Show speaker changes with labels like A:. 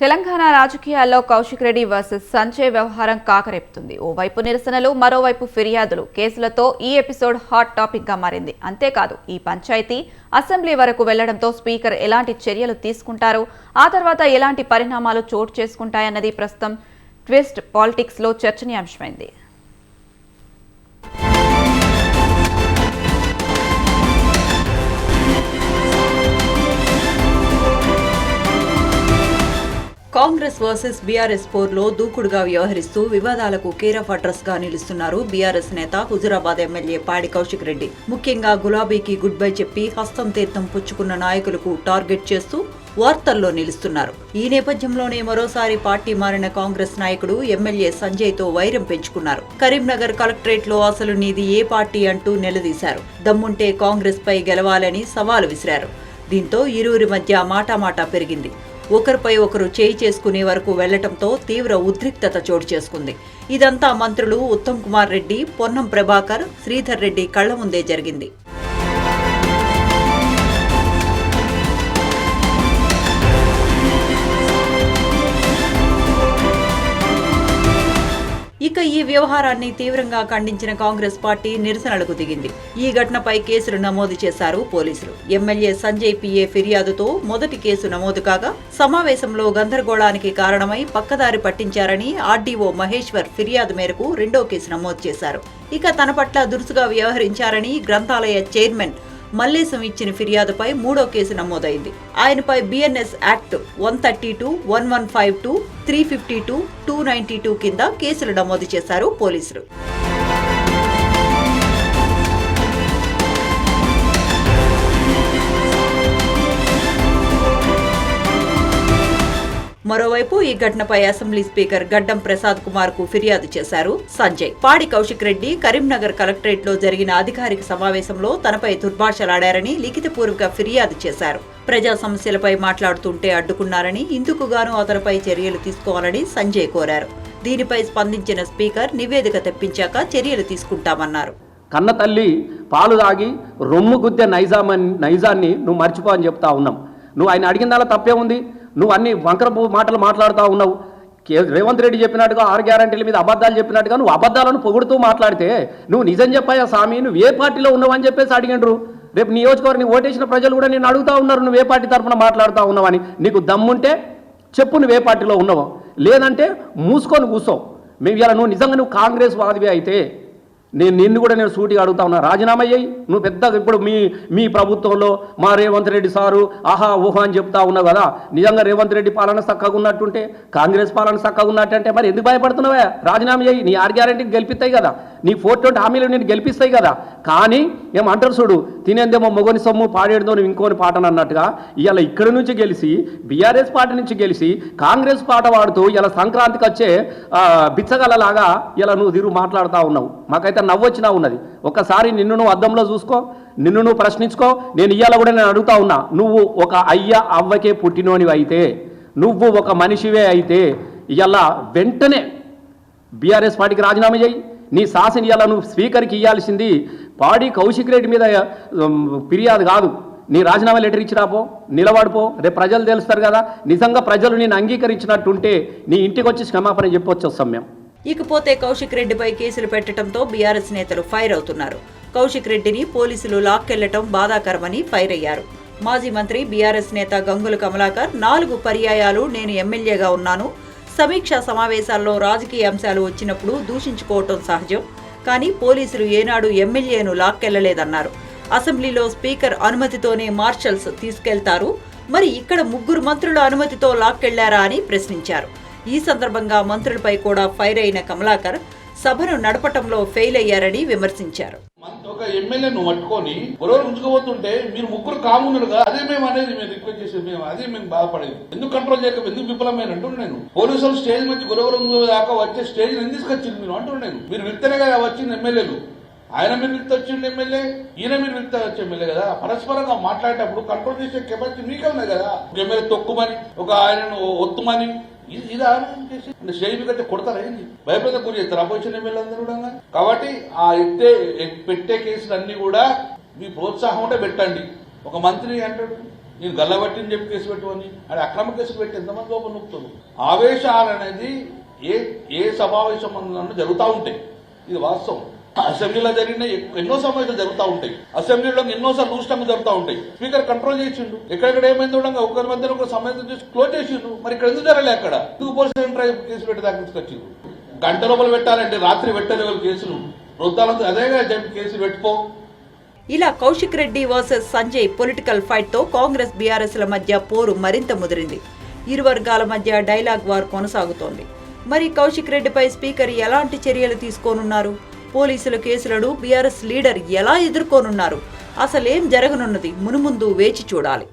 A: తెలంగాణ రాజకీయాల్లో కౌశిక్ రెడ్డి వర్సెస్ సంజయ్ వ్యవహారం కాకరేపుతుంది. ఓవైపు నిరసనలు, మరోవైపు ఫిర్యాదులు, కేసులతో ఈ ఎపిసోడ్ హాట్ టాపిక్ గా మారింది. అంతేకాదు, ఈ పంచాయతీ అసెంబ్లీ వరకు వెళ్లడంతో స్పీకర్ ఎలాంటి చర్యలు తీసుకుంటారు, ఆ తర్వాత ఎలాంటి పరిణామాలు చోటు చేసుకుంటాయన్నది ప్రస్తుతం ట్విస్ట్ పాలిటిక్స్ లో చర్చనీయాంశమైంది.
B: కాంగ్రెస్ వర్సెస్ బీఆర్ఎస్ పోర్లో దూకుడుగా వ్యవహరిస్తూ వివాదాలకు కేర్ ఆఫ్ అడ్రస్ గా నిలుస్తున్నారు బీఆర్ఎస్ నేత హుజురాబాద్ ఎమ్మెల్యే పాడి కౌశిక్ రెడ్డి. ముఖ్యంగా గులాబీకి గుడ్ బై చెప్పి హస్తం తీర్థం పుచ్చుకున్న నాయకులకు టార్గెట్ చేస్తూ వార్తల్లో నిలుస్తున్నారు. ఈ నేపథ్యంలోనే మరోసారి పార్టీ మారిన కాంగ్రెస్ నాయకుడు ఎమ్మెల్యే సంజయ్ తో వైరం పెంచుకున్నారు. కరీంనగర్ కలెక్టరేట్ లో అసలు నీది ఏ పార్టీ అంటూ నిలదీశారు. దమ్ముంటే కాంగ్రెస్ పై గెలవాలని సవాలు విసిరారు. దీంతో ఇరువురి మధ్య మాటామాటా పెరిగింది. ఒకరిపై ఒకరు చేయి చేసుకునే వరకు వెళ్లటంతో తీవ్ర ఉద్రిక్తత చోటు చేసుకుంది. ఇదంతా మంత్రులు ఉత్తమ్ కుమార్ రెడ్డి, పొన్నం ప్రభాకర్, శ్రీధర్ రెడ్డి కళ్ల ముందే జరిగింది. ఇక ఈ వ్యవహారాన్ని తీవ్రంగా ఖండించిన కాంగ్రెస్ పార్టీ నిరసనలకు దిగింది. ఈ ఘటనపై కేసులు నమోదు చేశారు పోలీసులు. ఎమ్మెల్యే సంజయ్ పిఏ ఫిర్యాదుతో మొదటి కేసు నమోదు కాగా, సమావేశంలో గందరగోళానికి కారణమై పక్కదారి పట్టించారని ఆర్డీఓ మహేశ్వర్ ఫిర్యాదు మేరకు రెండో కేసు నమోదు చేశారు. ఇక తన పట్ల దురుసుగా వ్యవహరించారని గ్రంథాలయ చైర్మన్ మల్లేశం ఇచ్చిన ఫిర్యాదుపై మూడో కేసు నమోదైంది. ఆయనపై బిఎన్ఎస్ యాక్ట్ 132, 1152, 352, 292 కింద కేసులు నమోదు చేశారు పోలీసులు. మరోవైపు ఈ ఘటనపై అసెంబ్లీ స్పీకర్ గడ్డం ప్రసాద్ కుమార్ కు ఫిర్యాదు చేశారు సంజయ్. పాడి కౌశిక్ రెడ్డి కరీంనగర్ కలెక్టరేట్ లో జరిగిన అధికారిక సమావేశంలో తనపై దుర్భాషలాడారని లిఖితపూర్వక ఫిర్యాదు చేశారు. ప్రజా సమస్యలపై మాట్లాడుతుంటే అడ్డుకున్నారని, ఇందుకుగాను అతనిపై చర్యలు తీసుకోవాలని సంజయ్ కోరారు. దీనిపై స్పందించిన స్పీకర్ నివేదిక తెప్పించాక చర్యలు తీసుకుంటామన్నారు.
C: కన్న తల్లి పాలు తాగి రొమ్ము గుద్దే నైజాన్ని నువ్వు మర్చిపో అని చెప్తా ఉన్నాం. నువ్వు ఆయన అడిగిన దానిలో తప్పే ఉంది. నువ్వు అన్ని వంకర మాటలు మాట్లాడుతూ ఉన్నావు. రేవంత్ రెడ్డి చెప్పినట్టుగా 6 గ్యారంటీల మీద అబద్ధాలు చెప్పినట్టుగా నువ్వు అబద్ధాలను పొగుడుతూ మాట్లాడితే నువ్వు నిజం చెప్పాయా స్వామి, నువ్వు ఏ పార్టీలో ఉన్నావు అని చెప్పేసి అడిగిండ్రు. రేపు నియోజకవర్గం ఓటేసిన ప్రజలు కూడా నేను అడుగుతూ ఉన్నారు, నువ్వు ఏ పార్టీ తరఫున మాట్లాడుతూ ఉన్నావని. నీకు దమ్ముంటే చెప్పు నువ్వు ఏ పార్టీలో ఉన్నావో, లేదంటే మూసుకొని కూర్చో. మేము ఇలా నువ్వు కాంగ్రెస్ వాదివే అయితే నిన్ను కూడా నేను సూటిగా అడుగుతా ఉన్నా, రాజీనామా అయ్యి. నువ్వు పెద్దగా ఇప్పుడు మీ ప్రభుత్వంలో మా రేవంత్ రెడ్డి సారు ఆహా ఊహా అని చెప్తా ఉన్నావు కదా. నిజంగా రేవంత్ రెడ్డి పాలన చక్కగా ఉన్నట్టుంటే, కాంగ్రెస్ పాలన చక్కగా ఉన్నట్టంటే మరి ఎందుకు భయపడుతున్నావా? రాజీనామా అయ్యి. నీ 6 గ్యారంటీని గెలిపిస్తాయి కదా, నీ 420 హామీలు నేను గెలిపిస్తాయి కదా. కానీ ఏమంటారు చూడు, తినేందేమో మొగని సొమ్ము పాడేడుదో నువ్వు ఇంకోని పాటను అన్నట్టుగా ఇవాళ ఇక్కడి నుంచి గెలిచి బీఆర్ఎస్ పార్టీ నుంచి గెలిచి కాంగ్రెస్ పాట వాడుతూ ఇలా సంక్రాంతికి వచ్చే బిచ్చగలలాగా ఇలా నువ్వు తిరుగు మాట్లాడుతూ ఉన్నావు. మాకైతే నవ్వొచ్చినా ఉన్నది. ఒక్కసారి నిన్ను నువ్వు అద్దంలో చూసుకో, నిన్ను నువ్వు ప్రశ్నించుకో. నేను ఇవాళ కూడా నేను అడుగుతా ఉన్నా, నువ్వు ఒక అయ్య అవ్వకే పుట్టినోనివి అయితే, నువ్వు ఒక మనిషివే అయితే ఇవాళ వెంటనే బీఆర్ఎస్ పార్టీకి రాజీనామా చేయి. నీ శాసన ఇవాళ నువ్వు స్పీకర్కి ఇవ్వాల్సింది పాడి కౌశిక్ రెడ్డి మీద ఫిర్యాదు కాదు. నీ రాజీనామా లెటర్ ఇచ్చిరాపో, నిలబడిపో. రేపు ప్రజలు తెలుస్తారు కదా. నిజంగా ప్రజలు నేను అంగీకరించినట్టుంటే నీ ఇంటికి వచ్చి క్షమాపణ చెప్పొచ్చు వస్తాం మేము.
B: ఇకపోతే కౌశిక్ రెడ్డిపై కేసులు పెట్టడంతో బీఆర్ఎస్ నేతలు ఫైర్ అవుతున్నారు. కౌశిక్ రెడ్డిని పోలీసులు లాక్కెళ్లటం బాధాకరమని ఫైర్ అయ్యారు. మాజీ మంత్రి బీఆర్ఎస్ నేత గంగుల కమలాకర్ 4 పర్యాయాలు నేను ఎమ్మెల్యేగా ఉన్నాను. సమీక్షా సమావేశాల్లో రాజకీయ అంశాలు వచ్చినప్పుడు దూషించుకోవటం సహజం. కానీ పోలీసులు ఏనాడు ఎమ్మెల్యేను లాక్కెళ్లలేదన్నారు. అసెంబ్లీలో స్పీకర్ అనుమతితోనే మార్షల్స్ తీసుకెళ్తారు, మరి ఇక్కడ 3 మంత్రుల అనుమతితో లాక్కెళ్లారా అని ప్రశ్నించారు. ఈ సందర్భంగా మంత్రులపై కూడా ఫైర్ అయిన కమలాకర్ సభను నడపటంలో ఫెయిల్ అయ్యారని విమర్శించారు.
D: ఒక ఎమ్మెల్యేను పట్టుకొని గొడవలు ఉంచుకోబోతుంటే మీరు 3 కామునులుగా అదే మేము అనేది మేము రిక్వెస్ట్ చేసేది, మేము బాధపడేది. ఎందుకు కంట్రోల్ చేయక ఎందుకు విఫలమైన అంటున్నాను నేను. పోలీసులు స్టేజ్ మధ్య గొడవలు దాకా వచ్చే స్టేజ్ ఎందుకు తీసుకొచ్చింది మీరు అంటున్నాను. మీరు విత్తనే కదా వచ్చింది ఎమ్మెల్యేలు. ఆయన మీరు విత్త వచ్చింది ఎమ్మెల్యే, ఈయన మీరు విత్త వచ్చే ఎమ్మెల్యే కదా. పరస్పరంగా మాట్లాడేటప్పుడు కంట్రోల్ చేసే కెపాసిటీ మీకే ఉన్నాయి కదా. ఎమ్మెల్యే తొక్కుమని, ఒక ఆయనను ఒత్తుమని ఇది ఆలోచన చేసి స్టేజ్ మీద కొడతారా, ఏంది భయపడితే గురి చేస్తారు అపోజిషన్ ఎమ్మెల్యే అందరూ కూడా. కాబట్టి ఆ పెట్టే కేసులు అన్ని కూడా మీ ప్రోత్సాహం ఉంటే పెట్టండి. ఒక మంత్రి అంటాడు నేను గల్లబట్టిని చెప్పి కేసు పెట్టుకొని అది అక్రమ కేసులు పెట్టి ఎంతమంది లోపల నొక్కుతాను. ఆవేశాలు అనేది ఏ సమావేశం జరుగుతూ ఉంటాయి, ఇది వాస్తవం. అసెంబ్లీలో జరిగిన ఎన్నో సమావేశాలు జరుగుతూ ఉంటాయి, అసెంబ్లీలో ఎన్నోసార్లు లూస్టంగా జరుగుతూ ఉంటాయి. స్పీకర్ కంట్రోల్ చేసిండు, ఎక్కడెక్కడ ఏమైంది ఉండగా ఒకరి మధ్య ఒక సమావేశం చేసి క్లోజ్ చేసిండు. మరి ఇక్కడ ఎందుకు జరగలే? అక్కడ ఎందుకు పోలీసులు కేసు పెట్టి దాకా తీసుకొచ్చిండు? గంట లోపల పెట్టాలంటే రాత్రి పెట్టలే వాళ్ళు కేసులు వృద్ధాలంతా అదేగా చెప్పి కేసులు పెట్టుకో.
B: ఇలా Kaushik Reddy versus Sanjay political fight తో కాంగ్రెస్ బీఆర్ఎస్ ల మధ్య పోరు మరింత ముదిరింది. ఇరు వర్గాల మధ్య డైలాగ్ వార్ కొనసాగుతోంది. మరి కౌశిక్ రెడ్డిపై స్పీకర్ ఎలాంటి చర్యలు తీసుకోనున్నారు? పోలీసుల కేసులను బీఆర్ఎస్ లీడర్ ఎలా ఎదుర్కోనున్నారు? అసలేం జరగనున్నది మునుముందు వేచి చూడాలి.